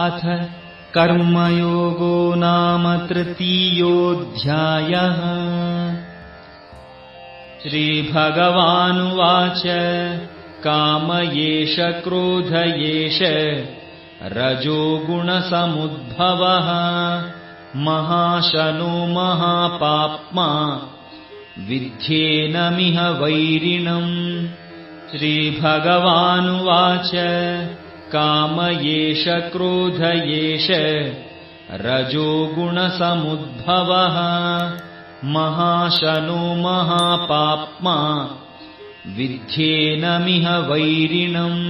अथ कर्मयोगो नाम तृतीयोऽध्यायः। श्रीभगवानुवाच काम एष क्रोध एष रजोगुणसमुद्भवः महाशनो महापाप्मा विद्धेनमिह वैरिणम्। श्रीभगवानुवाच काम एष क्रोध एष रजोगुणसमुद्भवः महाशनो महापाप्मा विद्धेनमिह वैरिणम्।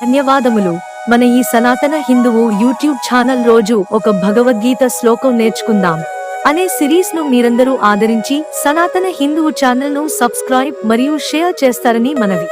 ధన్యవాదములు. మన ఈ సనాతన హిందువు యూట్యూబ్ ఛానల్ రోజు ఒక భగవద్గీత శ్లోకం నేర్చుకుందాం అనే సిరీస్ ను మీరందరూ ఆదరించి సనాతన హిందువు ఛానల్ ను సబ్స్క్రైబ్ మరియు షేర్ చేస్తారని మనవి.